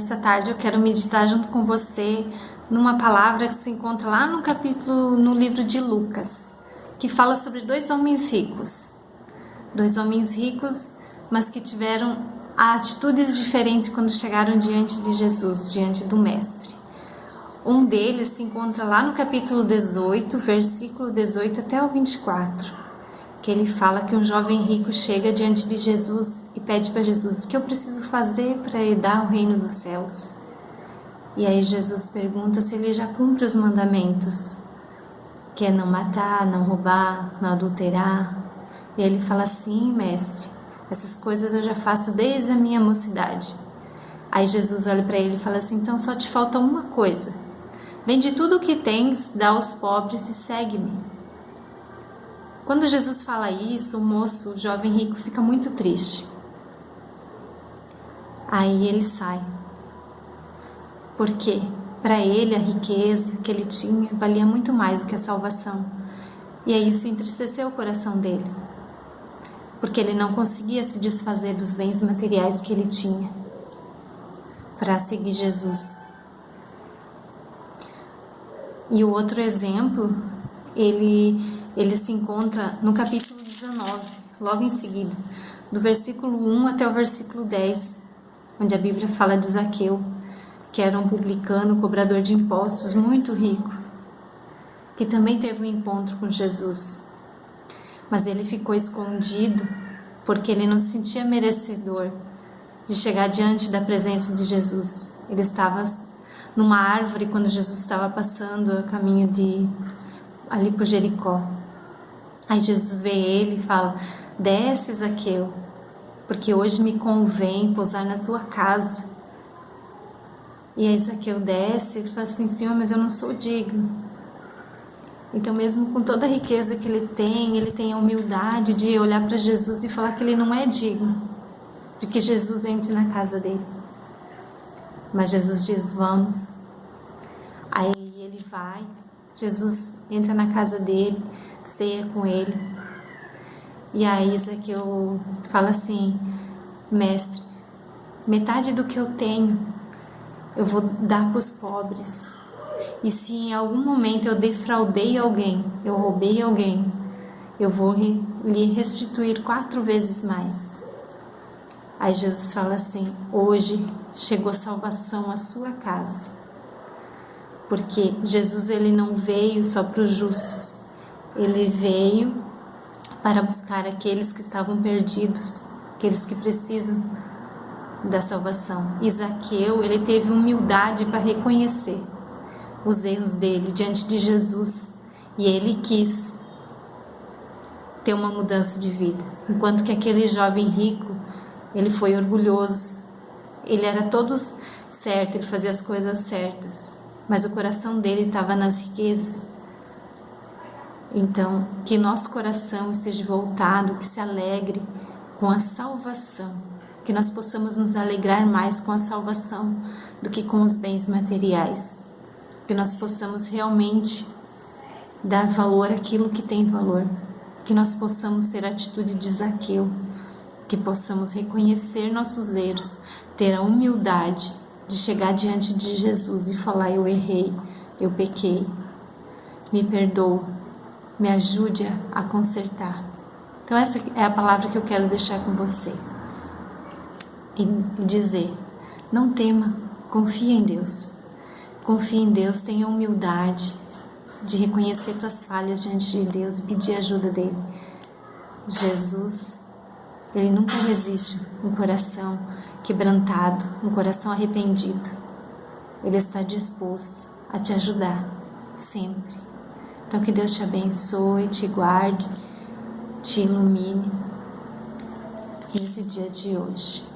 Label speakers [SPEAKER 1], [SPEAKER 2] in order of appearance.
[SPEAKER 1] Nessa tarde eu quero meditar junto com você numa palavra que se encontra lá no livro de Lucas, que fala sobre dois homens ricos. Dois homens ricos, mas que tiveram atitudes diferentes quando chegaram diante de Jesus, diante do Mestre. Um deles se encontra lá no capítulo 18, versículo 18 até o 24, que ele fala que um jovem rico chega diante de Jesus e pede para Jesus: o que eu preciso fazer para herdar o reino dos céus? E aí Jesus pergunta se ele já cumpre os mandamentos, que é não matar, não roubar, não adulterar. E ele fala: sim, mestre, essas coisas eu já faço desde a minha mocidade. Aí Jesus olha para ele e fala assim: então só te falta uma coisa. Vende tudo o que tens, dá aos pobres e segue-me. Quando Jesus fala isso, o jovem rico, fica muito triste. Aí ele sai. Porque para ele a riqueza que ele tinha valia muito mais do que a salvação. E aí isso entristeceu o coração dele. Porque ele não conseguia se desfazer dos bens materiais que ele tinha para seguir Jesus. E o outro exemplo, ele se encontra no capítulo 19, logo em seguida, do versículo 1 até o versículo 10, onde a Bíblia fala de Zaqueu, que era um publicano, cobrador de impostos, muito rico, que também teve um encontro com Jesus. Mas ele ficou escondido porque ele não se sentia merecedor de chegar diante da presença de Jesus. Ele estava numa árvore quando Jesus estava passando a caminho ali por Jericó. Aí Jesus vê ele e fala: desce, Zaqueu, porque hoje me convém pousar na tua casa. E aí Zaqueu desce e fala assim: Senhor, mas eu não sou digno. Então, mesmo com toda a riqueza que ele tem a humildade de olhar para Jesus e falar que ele não é digno de que Jesus entre na casa dele. Mas Jesus diz: vamos. Aí ele vai, Jesus entra na casa dele, ceia com ele. E aí Zaqueu fala assim: mestre, metade do que eu tenho eu vou dar para os pobres. E se em algum momento eu defraudei alguém, eu roubei alguém, eu vou lhe restituir 4 vezes mais. Aí Jesus fala assim: hoje chegou salvação à sua casa. Porque Jesus, ele não veio só para os justos, ele veio para buscar aqueles que estavam perdidos, aqueles que precisam da salvação. E Zaqueu, ele teve humildade para reconhecer os erros dele diante de Jesus, e ele quis ter uma mudança de vida. Enquanto que aquele jovem rico, ele foi orgulhoso, ele era todo certo, ele fazia as coisas certas, mas o coração dele estava nas riquezas. Então, que nosso coração esteja voltado, que se alegre com a salvação, que nós possamos nos alegrar mais com a salvação do que com os bens materiais, que nós possamos realmente dar valor àquilo que tem valor, que nós possamos ter a atitude de Zaqueu, que possamos reconhecer nossos erros, ter a humildade de chegar diante de Jesus e falar: eu errei, eu pequei, me perdoa, me ajude a consertar. Então essa é a palavra que eu quero deixar com você. E dizer: não tema, confia em Deus. Confia em Deus, tenha humildade de reconhecer tuas falhas diante de Deus e pedir ajuda dele. Jesus, ele nunca resiste um coração quebrantado, um coração arrependido. Ele está disposto a te ajudar, sempre. Então que Deus te abençoe, te guarde, te ilumine nesse dia de hoje.